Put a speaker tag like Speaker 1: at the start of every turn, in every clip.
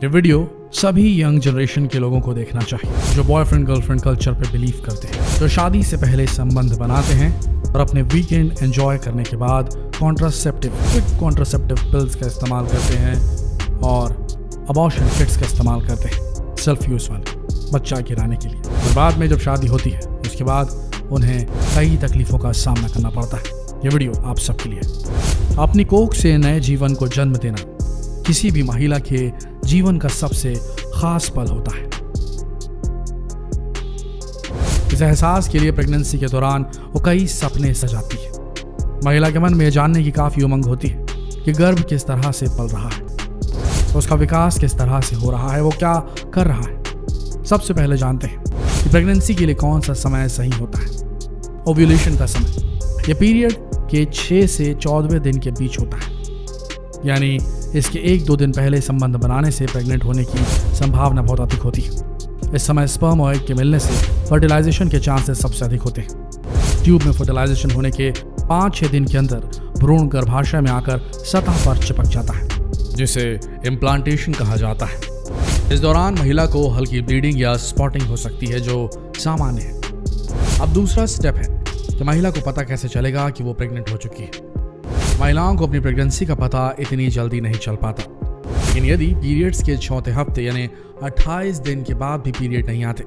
Speaker 1: ये वीडियो सभी young generation के लोगों को देखना चाहिए जो बॉयफ्रेंड गर्लफ्रेंड कल्चर पे बिलीव करते हैं, जो शादी से पहले संबंध बनाते हैं और अपने वीकेंड एंजॉय करने के बाद क्विक कॉन्ट्रासेप्टिव पिल्स का इस्तेमाल करते हैं और अबॉर्शन किट्स का इस्तेमाल करते हैं सेल्फ यूज वाले बच्चा गिराने के लिए। और बाद में जब शादी होती है उसके बाद उन्हें कई तकलीफों का सामना करना पड़ता है। ये वीडियो आप सबके लिए। अपनी कोख से नए जीवन को जन्म देना किसी भी महिला के जीवन का सबसे खास पल होता है। इस एहसास के लिए प्रेगनेंसी के दौरान वो कई सपने सजाती है। महिला के मन में जानने की काफी उमंग होती है कि गर्भ किस तरह से पल रहा है, उसका विकास किस तरह से हो रहा है, वो क्या कर रहा है। सबसे पहले जानते हैं कि प्रेगनेंसी के लिए कौन सा समय सही होता है। ओव्यूलेशन का समय यह पीरियड के 6 से 14वें दिन के बीच होता है, यानी इसके 1-2 दिन पहले संबंध बनाने से प्रेग्नेंट होने की संभावना बहुत अधिक होती है। इस समय स्पर्म और एग के मिलने से फर्टिलाइजेशन के चांसेस सबसे अधिक होते हैं। ट्यूब में फर्टिलाइजेशन होने के 5-6 दिन के अंदर भ्रूण गर्भाशय में आकर सतह पर चिपक जाता है, जिसे इम्प्लांटेशन कहा जाता है। इस दौरान महिला को हल्की ब्लीडिंग या स्पॉटिंग हो सकती है जो सामान्य है। अब दूसरा स्टेप है कि महिला को पता कैसे चलेगा कि वो प्रेग्नेंट हो चुकी है। महिलाओं को अपनी प्रेगनेंसी का पता इतनी जल्दी नहीं चल पाता, लेकिन यदि पीरियड्स के 4थे हफ्ते यानी 28 दिन के बाद भी पीरियड नहीं आते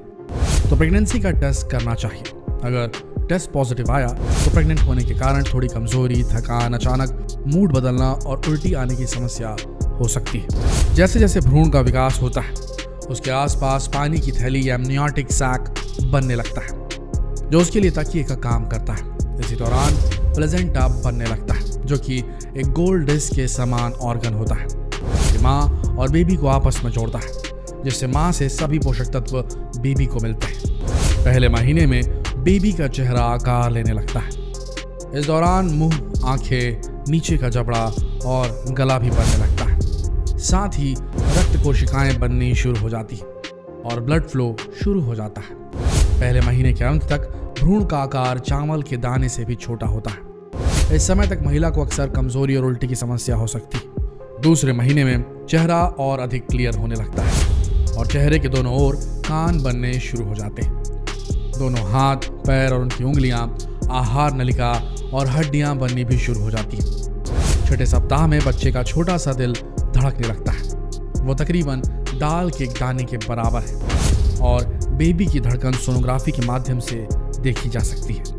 Speaker 1: तो प्रेगनेंसी का टेस्ट करना चाहिए। अगर टेस्ट पॉजिटिव आया तो प्रेग्नेंट होने के कारण थोड़ी कमजोरी, थकान, अचानक मूड बदलना और उल्टी आने की समस्या हो सकती है। जैसे जैसे भ्रूण का विकास होता है उसके आसपास पानी की थैली या एमनियोटिक सैक बनने लगता है जो उसके लिए तकिए का काम करता है। इसी दौरान प्लेजेंटा बनने लगता है जो कि एक गोल्ड डिस्क के समान ऑर्गन होता है। ये माँ और बेबी को आपस में जोड़ता है, जिससे माँ से सभी पोषक तत्व बेबी को मिलते हैं। पहले महीने में बेबी का चेहरा आकार लेने लगता है। इस दौरान मुंह, आंखें, नीचे का जबड़ा और गला भी बनने लगता है। साथ ही रक्त कोशिकाएं बननी शुरू हो जाती और ब्लड फ्लो शुरू हो जाता है। पहले महीने के अंत तक भ्रूण का आकार चावल के दाने से भी छोटा होता है। इस समय तक महिला को अक्सर कमजोरी और उल्टी की समस्या हो सकती है। दूसरे महीने में चेहरा और अधिक क्लियर होने लगता है और चेहरे के दोनों ओर कान बनने शुरू हो जाते हैं। दोनों हाथ, पैर और उनकी उंगलियां, आहार नलिका और हड्डियां बननी भी शुरू हो जाती हैं। 6ठे सप्ताह में बच्चे का छोटा सा दिल धड़कने लगता है। वो तकरीबन दाल के दाने के बराबर है और बेबी की धड़कन सोनोग्राफी के माध्यम से देखी जा सकती है।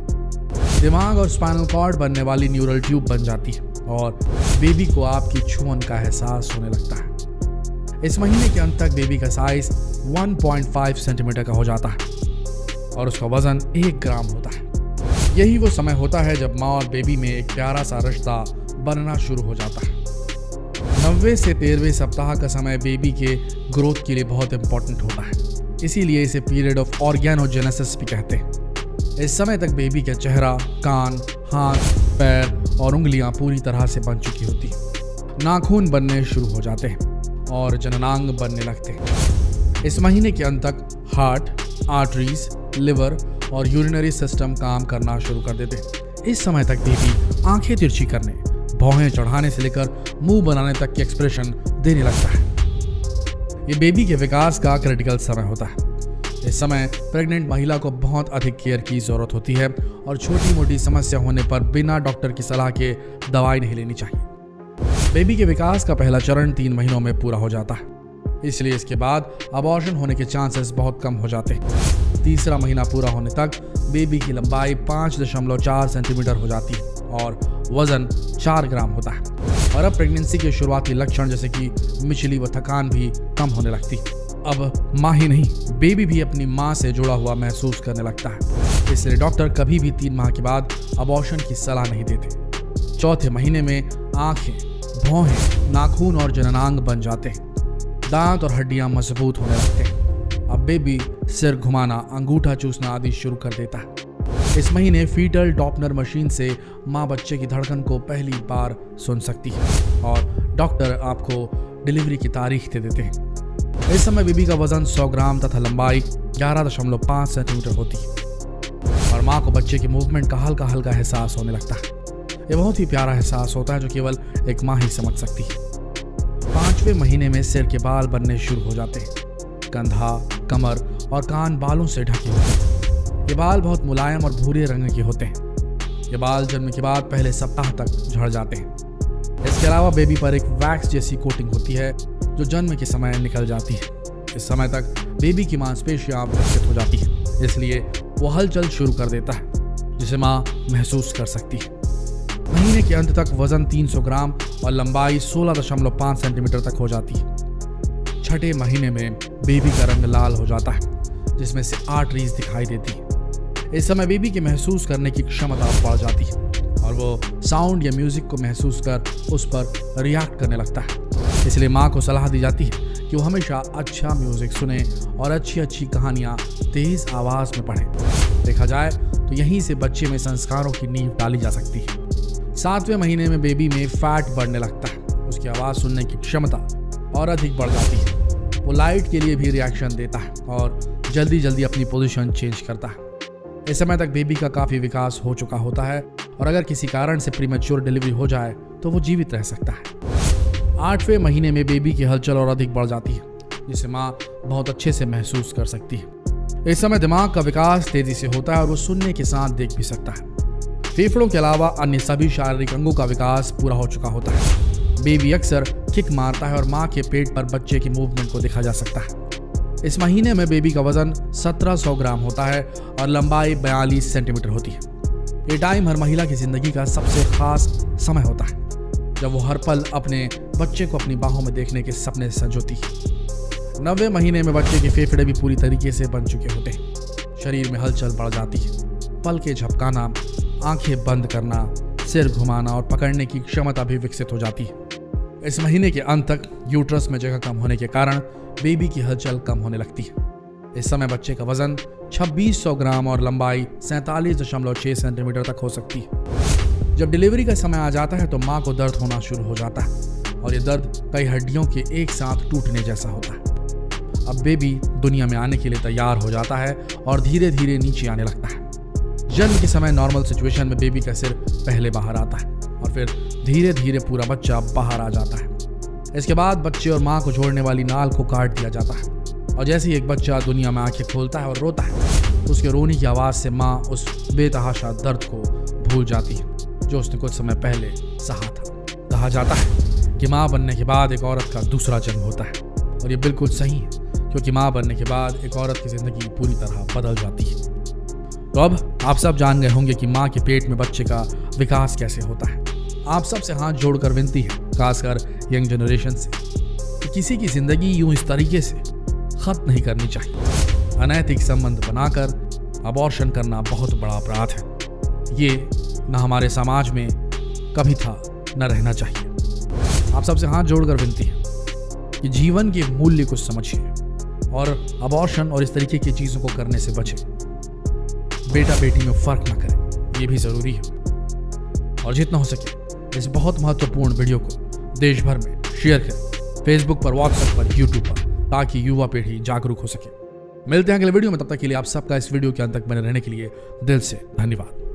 Speaker 1: दिमाग और स्पाइनल कॉर्ड बनने वाली न्यूरल ट्यूब बन जाती है और बेबी को आपकी छुअन का एहसास होने लगता है। इस महीने के अंत तक बेबी का साइज 1.5 सेंटीमीटर का हो जाता है और उसका वजन 1 ग्राम होता है। यही वो समय होता है जब माँ और बेबी में एक प्यारा सा रिश्ता बनना शुरू हो जाता है। 90 से 13वें सप्ताह का समय बेबी के ग्रोथ के लिए बहुत इंपॉर्टेंट होता है, इसीलिए इसे पीरियड ऑफ ऑर्गेनोजेनेसिस भी कहते हैं। इस समय तक बेबी का चेहरा, कान, हाथ, पैर और उंगलियां पूरी तरह से बन चुकी होती हैं। नाखून बनने शुरू हो जाते हैं और जननांग बनने लगते हैं। इस महीने के अंत तक हार्ट, आर्टरीज, लिवर और यूरिनरी सिस्टम काम करना शुरू कर देते हैं। इस समय तक बेबी आंखें तिरछी करने, भौहें चढ़ाने से लेकर मुंह बनाने तक की एक्सप्रेशन देने लगता है। ये बेबी के विकास का क्रिटिकल समय होता है। इस समय प्रेग्नेंट महिला को बहुत अधिक केयर की जरूरत होती है और छोटी मोटी समस्या होने पर बिना डॉक्टर की सलाह के दवाई नहीं लेनी चाहिए। बेबी के विकास का पहला चरण 3 महीनों में पूरा हो जाता है, इसलिए इसके बाद अबॉर्शन होने के चांसेस बहुत कम हो जाते हैं। तीसरा महीना पूरा होने तक बेबी की लंबाई 5.4 सेंटीमीटर हो जाती है और वजन 4 ग्राम होता है। और अब प्रेगनेंसी के शुरुआती लक्षण जैसे कि मिचली व थकान भी कम होने लगती है। अब माँ ही नहीं, बेबी भी अपनी माँ से जुड़ा हुआ महसूस करने लगता है। इसलिए डॉक्टर कभी भी 3 माह के बाद अबॉर्शन की सलाह नहीं देते। 4थे महीने में आंखें, भौहें, नाखून और जननांग बन जाते हैं। दांत और हड्डियां मजबूत होने लगते हैं। अब बेबी सिर घुमाना, अंगूठा चूसना आदि शुरू कर देता है। इस महीने फीटल डॉपलर मशीन से माँ बच्चे की धड़कन को पहली बार सुन सकती है और डॉक्टर आपको डिलीवरी की तारीख दे देते हैं। इस समय बेबी का वजन 100 ग्राम तथा लंबाई 11.5 सेंटीमीटर होती है और माँ को बच्चे के मूवमेंट का हल्का हल्का एहसास होने लगता है। ये बहुत ही प्यारा एहसास होता है जो केवल एक माँ ही समझ सकती है। 5वें महीने में सिर के बाल बनने शुरू हो जाते हैं। कंधा, कमर और कान बालों से ढके होते हैं। ये बाल बहुत मुलायम और भूरे रंग के होते हैं। ये बाल जन्म के बाद पहले सप्ताह तक झड़ जाते हैं। इसके अलावा बेबी पर एक वैक्स जैसी कोटिंग होती है जो जन्म के समय निकल जाती है। इस समय तक बेबी की मांसपेशियां विकसित हो जाती है, इसलिए वो हलचल शुरू कर देता है जिसे माँ महसूस कर सकती है। महीने के अंत तक वजन 300 ग्राम और लंबाई 16.5 सेंटीमीटर तक हो जाती है। 6ठे महीने में बेबी का रंग लाल हो जाता है, जिसमें से आर्टरीज दिखाई देती है। इस समय बेबी की महसूस करने की क्षमता बढ़ जाती है और वो साउंड या म्यूजिक को महसूस कर उस पर रिएक्ट करने लगता है। इसलिए माँ को सलाह दी जाती है कि वो हमेशा अच्छा म्यूजिक सुने और अच्छी कहानियाँ तेज आवाज में पढ़े। देखा जाए तो यहीं से बच्चे में संस्कारों की नींव डाली जा सकती है। 7वें महीने में बेबी में फैट बढ़ने लगता है। उसकी आवाज़ सुनने की क्षमता और अधिक बढ़ जाती है। वो लाइट के लिए भी रिएक्शन देता है और जल्दी अपनी पोजीशन चेंज करता है। इस समय तक बेबी का काफ़ी विकास हो चुका होता है और अगर किसी कारण से प्रीमेच्योर डिलीवरी हो जाए तो वो जीवित रह सकता है। 8वें महीने में बेबी की हलचल और अधिक बढ़ जाती है, जिसे माँ बहुत अच्छे से महसूस कर सकती है। इस समय दिमाग का विकास तेजी से होता है और वो सुनने के साथ देख भी सकता है। फेफड़ों के अलावा अन्य सभी शारीरिक अंगों का विकास पूरा हो चुका होता है। बेबी अक्सर किक मारता है और माँ के पेट पर बच्चे की मूवमेंट को देखा जा सकता है। इस महीने में बेबी का वजन 1700 ग्राम होता है और लंबाई 42 सेंटीमीटर होती है। ये टाइम हर महिला की जिंदगी का सबसे खास समय होता है, जब वो हर पल अपने बच्चे को अपनी बाहों में देखने के सपने संजोती है। 9वें महीने में बच्चे के फेफड़े भी पूरी तरीके से बन चुके होते हैं। शरीर में हलचल बढ़ जाती है। पलकें झपकाना, आंखें बंद करना, सिर घुमाना और पकड़ने की क्षमता भी विकसित हो जाती है। इस महीने के अंत तक यूट्रस में जगह कम होने के कारण बेबी की हलचल कम होने लगती है। इस समय बच्चे का वजन 2600 ग्राम और लंबाई 47.6 सेंटीमीटर तक हो सकती है। जब डिलीवरी का समय आ जाता है तो माँ को दर्द होना शुरू हो जाता है और ये दर्द कई हड्डियों के एक साथ टूटने जैसा होता है। अब बेबी दुनिया में आने के लिए तैयार हो जाता है और धीरे धीरे नीचे आने लगता है। जन्म के समय नॉर्मल सिचुएशन में बेबी का सिर पहले बाहर आता है और फिर धीरे धीरे पूरा बच्चा बाहर आ जाता है। इसके बाद बच्चे और माँ को जोड़ने वाली नाल को काट दिया जाता है और जैसे ही एक बच्चा दुनिया में आंखें खोलता है और रोता है, उसके रोने की आवाज़ से माँ उस बेतहाशा दर्द को भूल जाती है जो उसने कुछ समय पहले सहा था। कहा जाता है कि माँ बनने के बाद एक औरत का दूसरा जन्म होता है और ये बिल्कुल सही है, क्योंकि माँ बनने के बाद एक औरत की जिंदगी पूरी तरह बदल जाती है। तो अब आप सब जान गए होंगे कि माँ के पेट में बच्चे का विकास कैसे होता है। आप सबसे हाथ जोड़कर विनती है, खासकर यंग जनरेशन से, कि किसी की जिंदगी यूं इस तरीके से खत्म नहीं करनी चाहिए। अनैतिक संबंध बनाकर अबॉर्शन करना बहुत बड़ा अपराध है। ये न हमारे समाज में कभी था, न रहना चाहिए। आप सबसे हाथ जोड़कर विनती है कि जीवन के मूल्य को समझिए और अबॉर्शन और इस तरीके की चीज़ों को करने से बचें। बेटा बेटी में फर्क ना करें, ये भी ज़रूरी है। और जितना हो सके इस बहुत महत्वपूर्ण वीडियो को देश भर में शेयर करें, फेसबुक पर, व्हाट्सएप पर, यूट्यूब पर, ताकि युवा पीढ़ी जागरूक हो सके। मिलते हैं अगले वीडियो में, तब तक के लिए आप सबका इस वीडियो के अंत तक बने रहने के लिए दिल से धन्यवाद।